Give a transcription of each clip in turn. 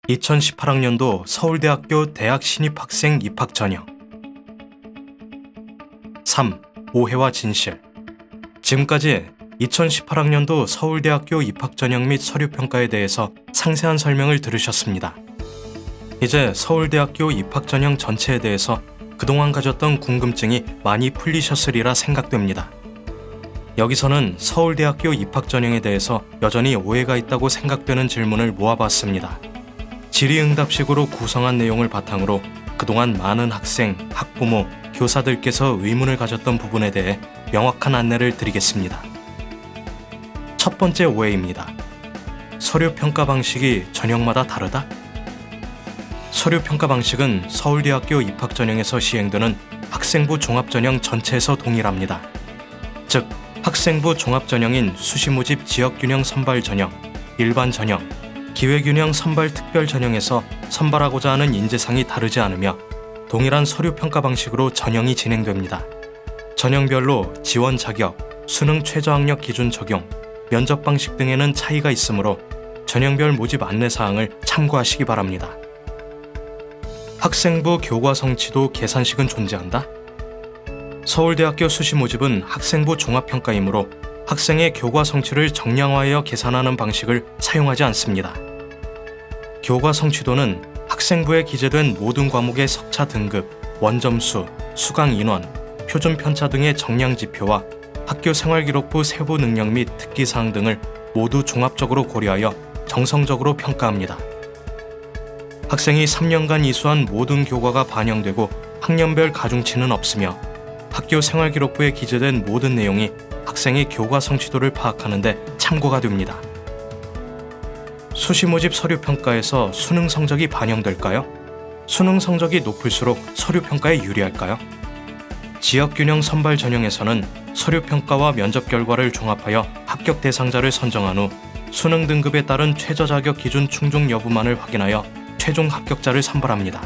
2018학년도 서울대학교 대학 신입학생 입학 전형. 3. 오해와 진실. 지금까지 2018학년도 서울대학교 입학 전형 및 서류평가에 대해서 상세한 설명을 들으셨습니다. 이제 서울대학교 입학 전형 전체에 대해서 그동안 가졌던 궁금증이 많이 풀리셨으리라 생각됩니다. 여기서는 서울대학교 입학 전형에 대해서 여전히 오해가 있다고 생각되는 질문을 모아봤습니다. 질의응답식으로 구성한 내용을 바탕으로 그동안 많은 학생, 학부모, 교사들께서 의문을 가졌던 부분에 대해 명확한 안내를 드리겠습니다. 첫 번째 오해입니다. 서류평가 방식이 전형마다 다르다? 서류평가 방식은 서울대학교 입학 전형에서 시행되는 학생부 종합전형 전체에서 동일합니다. 즉, 학생부 종합전형인 수시모집 지역균형 선발 전형, 일반 전형, 기회균형 선발 특별 전형에서 선발하고자 하는 인재상이 다르지 않으며 동일한 서류평가 방식으로 전형이 진행됩니다. 전형별로 지원 자격, 수능 최저학력 기준 적용, 면접 방식 등에는 차이가 있으므로 전형별 모집 안내사항을 참고하시기 바랍니다. 학생부 교과 성취도 계산식은 존재한다? 서울대학교 수시 모집은 학생부 종합평가이므로 학생의 교과 성취를 정량화하여 계산하는 방식을 사용하지 않습니다. 교과 성취도는 학생부에 기재된 모든 과목의 석차 등급, 원점수, 수강 인원, 표준 편차 등의 정량 지표와 학교 생활기록부 세부 능력 및 특기사항 등을 모두 종합적으로 고려하여 정성적으로 평가합니다. 학생이 3년간 이수한 모든 교과가 반영되고 학년별 가중치는 없으며 학교 생활기록부에 기재된 모든 내용이 학생의 교과 성취도를 파악하는 데 참고가 됩니다. 수시 모집 서류평가에서 수능 성적이 반영될까요? 수능 성적이 높을수록 서류평가에 유리할까요? 지역균형 선발 전형에서는 서류평가와 면접 결과를 종합하여 합격 대상자를 선정한 후 수능 등급에 따른 최저 자격 기준 충족 여부만을 확인하여 최종 합격자를 선발합니다.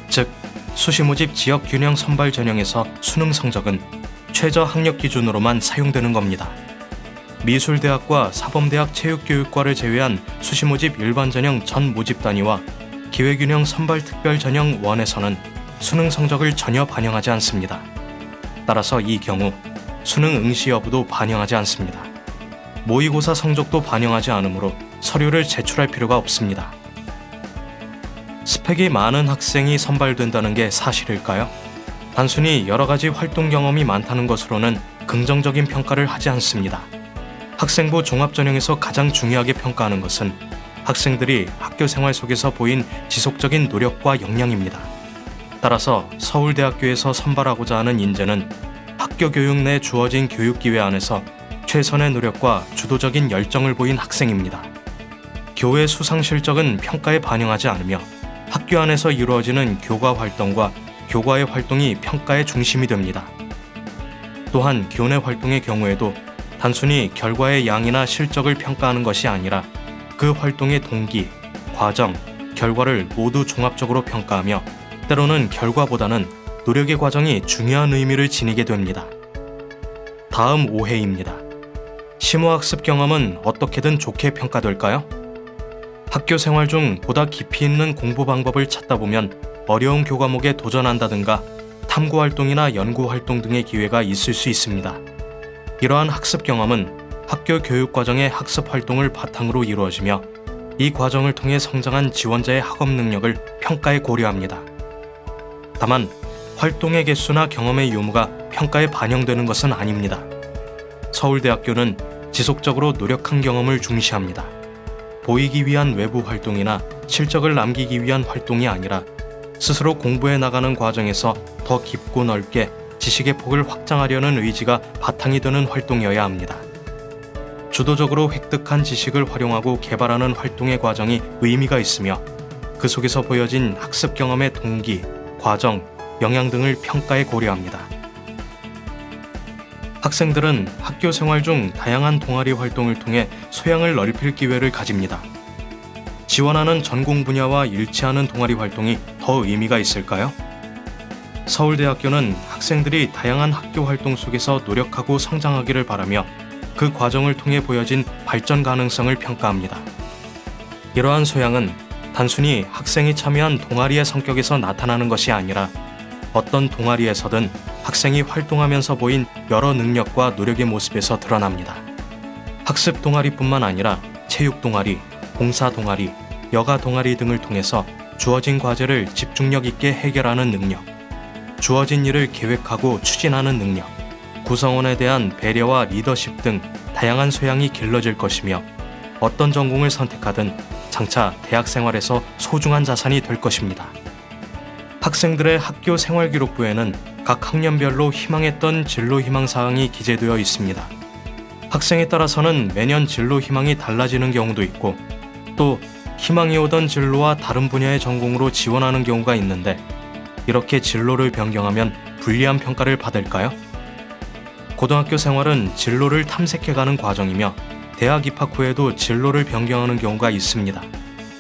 즉, 수시 모집 지역균형 선발 전형에서 수능 성적은 최저 학력 기준으로만 사용되는 겁니다. 미술대학과 사범대학 체육교육과를 제외한 수시 모집 일반 전형 전 모집 단위와 기회균형 선발 특별 전형 1에서는 수능 성적을 전혀 반영하지 않습니다. 따라서 이 경우 수능 응시 여부도 반영하지 않습니다. 모의고사 성적도 반영하지 않으므로 서류를 제출할 필요가 없습니다. 스펙이 많은 학생이 선발된다는 게 사실일까요? 단순히 여러 가지 활동 경험이 많다는 것으로는 긍정적인 평가를 하지 않습니다. 학생부 종합전형에서 가장 중요하게 평가하는 것은 학생들이 학교 생활 속에서 보인 지속적인 노력과 역량입니다. 따라서 서울대학교에서 선발하고자 하는 인재는 학교 교육 내 주어진 교육기회 안에서 최선의 노력과 주도적인 열정을 보인 학생입니다. 교외 수상 실적은 평가에 반영하지 않으며 학교 안에서 이루어지는 교과 활동과 교과의 활동이 평가의 중심이 됩니다. 또한 교내 활동의 경우에도 단순히 결과의 양이나 실적을 평가하는 것이 아니라 그 활동의 동기, 과정, 결과를 모두 종합적으로 평가하며 때로는 결과보다는 노력의 과정이 중요한 의미를 지니게 됩니다. 다음 오해입니다. 심화학습 경험은 어떻게든 좋게 평가될까요? 학교 생활 중 보다 깊이 있는 공부 방법을 찾다 보면 어려운 교과목에 도전한다든가 탐구활동이나 연구활동 등의 기회가 있을 수 있습니다. 이러한 학습 경험은 학교 교육과정의 학습활동을 바탕으로 이루어지며 이 과정을 통해 성장한 지원자의 학업 능력을 평가에 고려합니다. 다만 활동의 개수나 경험의 유무가 평가에 반영되는 것은 아닙니다. 서울대학교는 지속적으로 노력한 경험을 중시합니다. 보이기 위한 외부 활동이나 실적을 남기기 위한 활동이 아니라 스스로 공부해 나가는 과정에서 더 깊고 넓게 지식의 폭을 확장하려는 의지가 바탕이 되는 활동이어야 합니다. 주도적으로 획득한 지식을 활용하고 개발하는 활동의 과정이 의미가 있으며 그 속에서 보여진 학습 경험의 동기, 과정, 영향 등을 평가에 고려합니다. 학생들은 학교 생활 중 다양한 동아리 활동을 통해 소양을 넓힐 기회를 가집니다. 지원하는 전공 분야와 일치하는 동아리 활동이 더 의미가 있을까요? 서울대학교는 학생들이 다양한 학교 활동 속에서 노력하고 성장하기를 바라며 그 과정을 통해 보여진 발전 가능성을 평가합니다. 이러한 소양은 단순히 학생이 참여한 동아리의 성격에서 나타나는 것이 아니라 어떤 동아리에서든 학생이 활동하면서 보인 여러 능력과 노력의 모습에서 드러납니다. 학습 동아리뿐만 아니라 체육 동아리, 봉사 동아리, 여가 동아리 등을 통해서 주어진 과제를 집중력 있게 해결하는 능력, 주어진 일을 계획하고 추진하는 능력, 구성원에 대한 배려와 리더십 등 다양한 소양이 길러질 것이며 어떤 전공을 선택하든 장차 대학 생활에서 소중한 자산이 될 것입니다. 학생들의 학교 생활기록부에는 각 학년별로 희망했던 진로 희망 사항이 기재되어 있습니다. 학생에 따라서는 매년 진로 희망이 달라지는 경우도 있고 또 희망이 오던 진로와 다른 분야의 전공으로 지원하는 경우가 있는데 이렇게 진로를 변경하면 불리한 평가를 받을까요? 고등학교 생활은 진로를 탐색해가는 과정이며 대학 입학 후에도 진로를 변경하는 경우가 있습니다.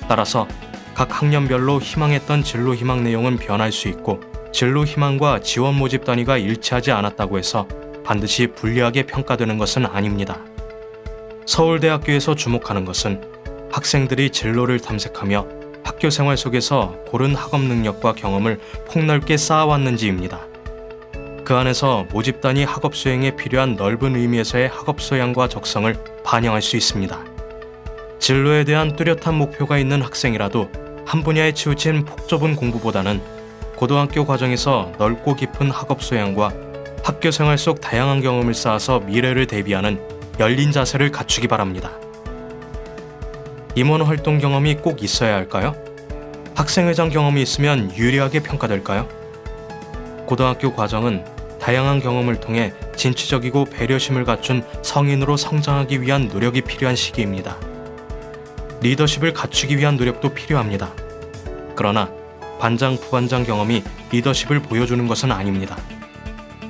따라서 각 학년별로 희망했던 진로 희망 내용은 변할 수 있고 진로 희망과 지원 모집 단위가 일치하지 않았다고 해서 반드시 불리하게 평가되는 것은 아닙니다. 서울대학교에서 주목하는 것은 학생들이 진로를 탐색하며 학교 생활 속에서 고른 학업 능력과 경험을 폭넓게 쌓아왔는지입니다. 그 안에서 모집 단위 학업 수행에 필요한 넓은 의미에서의 학업 소양과 적성을 반영할 수 있습니다. 진로에 대한 뚜렷한 목표가 있는 학생이라도 한 분야에 치우친 폭 좁은 공부보다는 고등학교 과정에서 넓고 깊은 학업 소양과 학교 생활 속 다양한 경험을 쌓아서 미래를 대비하는 열린 자세를 갖추기 바랍니다. 임원 활동 경험이 꼭 있어야 할까요? 학생회장 경험이 있으면 유리하게 평가될까요? 고등학교 과정은 다양한 경험을 통해 진취적이고 배려심을 갖춘 성인으로 성장하기 위한 노력이 필요한 시기입니다. 리더십을 갖추기 위한 노력도 필요합니다. 그러나 반장, 부반장 경험이 리더십을 보여주는 것은 아닙니다.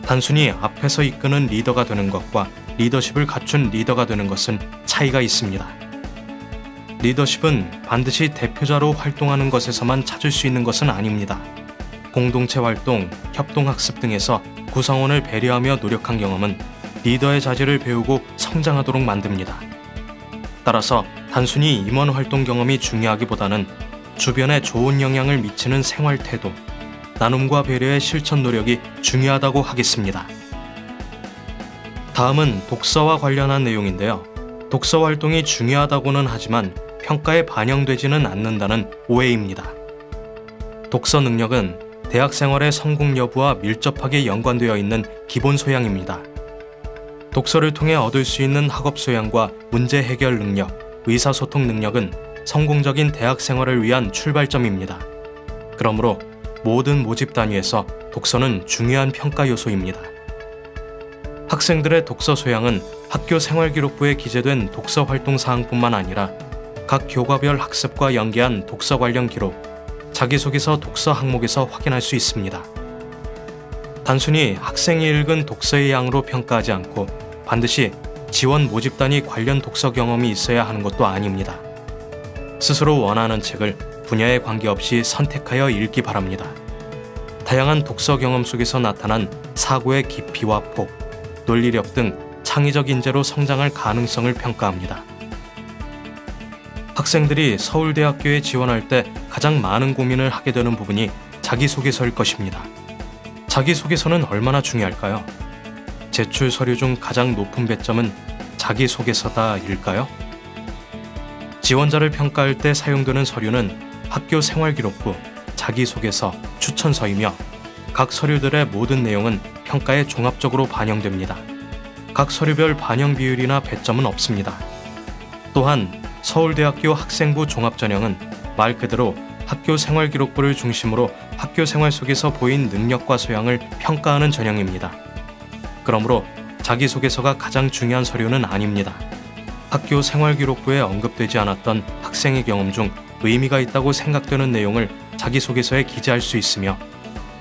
단순히 앞에서 이끄는 리더가 되는 것과 리더십을 갖춘 리더가 되는 것은 차이가 있습니다. 리더십은 반드시 대표자로 활동하는 것에서만 찾을 수 있는 것은 아닙니다. 공동체 활동, 협동학습 등에서 구성원을 배려하며 노력한 경험은 리더의 자질을 배우고 성장하도록 만듭니다. 따라서 단순히 임원 활동 경험이 중요하기보다는 주변에 좋은 영향을 미치는 생활 태도, 나눔과 배려의 실천 노력이 중요하다고 하겠습니다. 다음은 독서와 관련한 내용인데요. 독서 활동이 중요하다고는 하지만 평가에 반영되지는 않는다는 오해입니다. 독서 능력은 대학 생활의 성공 여부와 밀접하게 연관되어 있는 기본 소양입니다. 독서를 통해 얻을 수 있는 학업 소양과 문제 해결 능력, 의사소통 능력은 성공적인 대학 생활을 위한 출발점입니다. 그러므로 모든 모집 단위에서 독서는 중요한 평가 요소입니다. 학생들의 독서 소양은 학교 생활기록부에 기재된 독서 활동 사항뿐만 아니라 각 교과별 학습과 연계한 독서 관련 기록, 자기소개서 독서 항목에서 확인할 수 있습니다. 단순히 학생이 읽은 독서의 양으로 평가하지 않고 반드시 지원 모집 단위 관련 독서 경험이 있어야 하는 것도 아닙니다. 스스로 원하는 책을 분야에 관계없이 선택하여 읽기 바랍니다. 다양한 독서 경험 속에서 나타난 사고의 깊이와 폭, 논리력 등 창의적 인재로 성장할 가능성을 평가합니다. 학생들이 서울대학교에 지원할 때 가장 많은 고민을 하게 되는 부분이 자기소개서일 것입니다. 자기소개서는 얼마나 중요할까요? 제출 서류 중 가장 높은 배점은 자기소개서다일까요? 지원자를 평가할 때 사용되는 서류는 학교 생활기록부, 자기소개서, 추천서이며 각 서류들의 모든 내용은 평가에 종합적으로 반영됩니다. 각 서류별 반영 비율이나 배점은 없습니다. 또한 서울대학교 학생부 종합전형은 말 그대로 학교 생활기록부를 중심으로 학교 생활 속에서 보인 능력과 소양을 평가하는 전형입니다. 그러므로 자기소개서가 가장 중요한 서류는 아닙니다. 학교 생활기록부에 언급되지 않았던 학생의 경험 중 의미가 있다고 생각되는 내용을 자기소개서에 기재할 수 있으며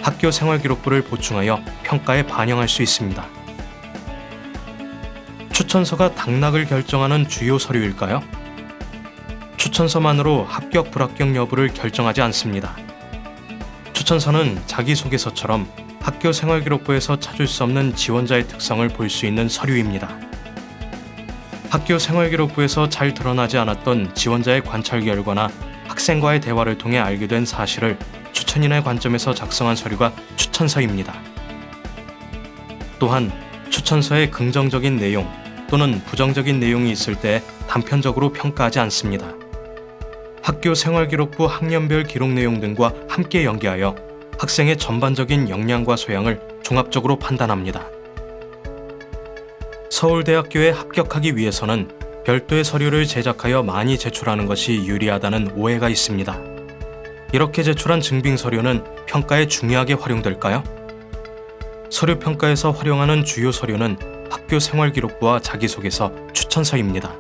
학교 생활기록부를 보충하여 평가에 반영할 수 있습니다. 추천서가 당락을 결정하는 주요 서류일까요? 추천서만으로 합격 불합격 여부를 결정하지 않습니다. 추천서는 자기소개서처럼 학교 생활기록부에서 찾을 수 없는 지원자의 특성을 볼 수 있는 서류입니다. 학교 생활기록부에서 잘 드러나지 않았던 지원자의 관찰 결과나 학생 학생과의 대화를 통해 알게 된 사실을 추천인의 관점에서 작성한 서류가 추천서입니다. 또한 추천서에 긍정적인 내용 또는 부정적인 내용이 있을 때 단편적으로 평가하지 않습니다. 학교 생활기록부 학년별 기록 내용 등과 함께 연계하여 학생의 전반적인 역량과 소양을 종합적으로 판단합니다. 서울대학교에 합격하기 위해서는 별도의 서류를 제작하여 많이 제출하는 것이 유리하다는 오해가 있습니다. 이렇게 제출한 증빙 서류는 평가에 중요하게 활용될까요? 서류 평가에서 활용하는 주요 서류는 학교 생활기록부와 자기소개서, 추천서입니다.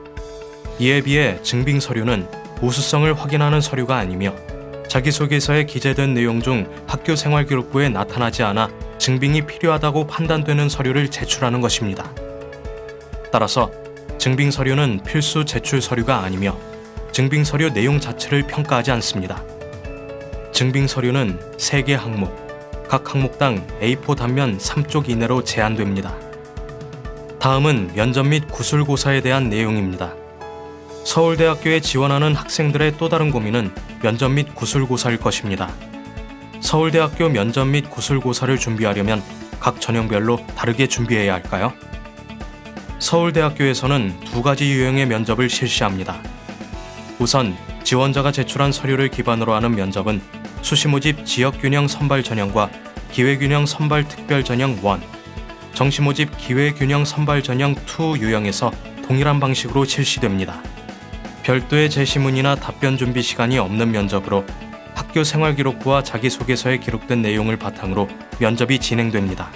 이에 비해 증빙 서류는 우수성을 확인하는 서류가 아니며 자기소개서에 기재된 내용 중 학교 생활기록부에 나타나지 않아 증빙이 필요하다고 판단되는 서류를 제출하는 것입니다. 따라서 증빙 서류는 필수 제출 서류가 아니며 증빙 서류 내용 자체를 평가하지 않습니다. 증빙 서류는 3개 항목, 각 항목당 A4 단면 3쪽 이내로 제한됩니다. 다음은 면접 및 구술고사에 대한 내용입니다. 서울대학교에 지원하는 학생들의 또 다른 고민은 면접 및 구술고사일 것입니다. 서울대학교 면접 및 구술고사를 준비하려면 각 전형별로 다르게 준비해야 할까요? 서울대학교에서는 2가지 유형의 면접을 실시합니다. 우선 지원자가 제출한 서류를 기반으로 하는 면접은 수시모집 지역균형 선발 전형과 기회균형 선발 특별 전형 1, 정시모집 기회균형 선발 전형 2 유형에서 동일한 방식으로 실시됩니다. 별도의 제시문이나 답변 준비 시간이 없는 면접으로 학교 생활기록부와 자기소개서에 기록된 내용을 바탕으로 면접이 진행됩니다.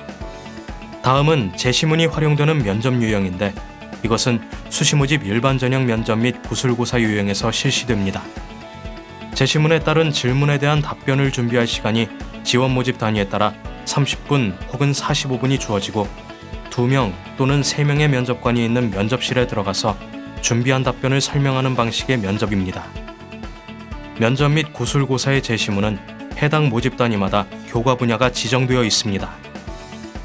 다음은 제시문이 활용되는 면접 유형인데 이것은 수시모집 일반 전형 면접 및 구술고사 유형에서 실시됩니다. 제시문에 따른 질문에 대한 답변을 준비할 시간이 지원 모집 단위에 따라 30분 혹은 45분이 주어지고 2명 또는 3명의 면접관이 있는 면접실에 들어가서 준비한 답변을 설명하는 방식의 면접입니다. 면접 및 구술고사의 제시문은 해당 모집 단위마다 교과 분야가 지정되어 있습니다.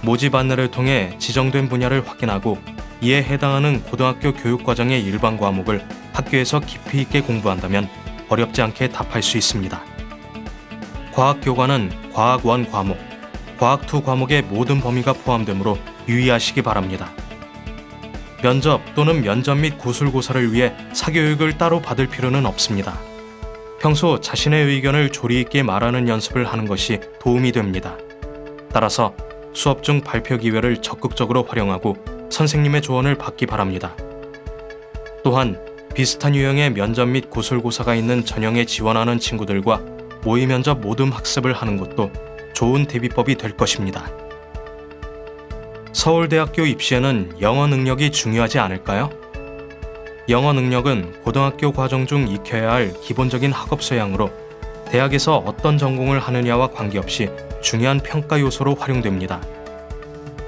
모집 안내를 통해 지정된 분야를 확인하고 이에 해당하는 고등학교 교육과정의 일반 과목을 학교에서 깊이 있게 공부한다면 어렵지 않게 답할 수 있습니다. 과학교과는 과학 1 과목, 과학 2 과목의 모든 범위가 포함되므로 유의하시기 바랍니다. 면접 또는 면접 및 구술고사를 위해 사교육을 따로 받을 필요는 없습니다. 평소 자신의 의견을 조리 있게 말하는 연습을 하는 것이 도움이 됩니다. 따라서 수업 중 발표 기회를 적극적으로 활용하고 선생님의 조언을 받기 바랍니다. 또한 비슷한 유형의 면접 및 구술고사가 있는 전형에 지원하는 친구들과 모의 면접 모듬 학습을 하는 것도 좋은 대비법이 될 것입니다. 서울대학교 입시에는 영어 능력이 중요하지 않을까요? 영어 능력은 고등학교 과정 중 익혀야 할 기본적인 학업 소양으로 대학에서 어떤 전공을 하느냐와 관계없이 중요한 평가 요소로 활용됩니다.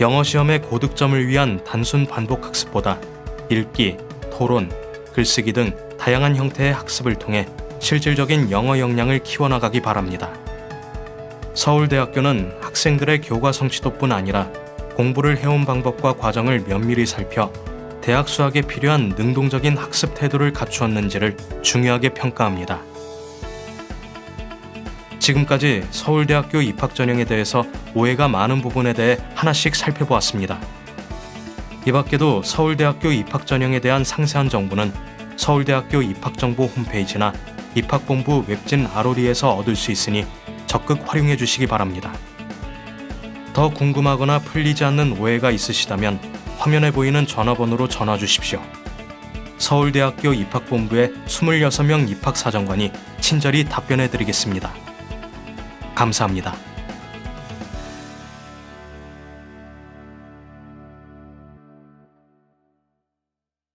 영어 시험의 고득점을 위한 단순 반복 학습보다 읽기, 토론, 글쓰기 등 다양한 형태의 학습을 통해 실질적인 영어 역량을 키워나가기 바랍니다. 서울대학교는 학생들의 교과 성취도뿐 아니라 공부를 해온 방법과 과정을 면밀히 살펴 대학 수학에 필요한 능동적인 학습 태도를 갖추었는지를 중요하게 평가합니다. 지금까지 서울대학교 입학 전형에 대해서 오해가 많은 부분에 대해 하나씩 살펴보았습니다. 이 밖에도 서울대학교 입학 전형에 대한 상세한 정보는 서울대학교 입학정보 홈페이지나 입학본부 웹진 ROL에서 얻을 수 있으니 적극 활용해 주시기 바랍니다. 더 궁금하거나 풀리지 않는 오해가 있으시다면 화면에 보이는 전화번호로 전화 주십시오. 서울대학교 입학본부의 26명 입학사정관이 친절히 답변해 드리겠습니다. 감사합니다.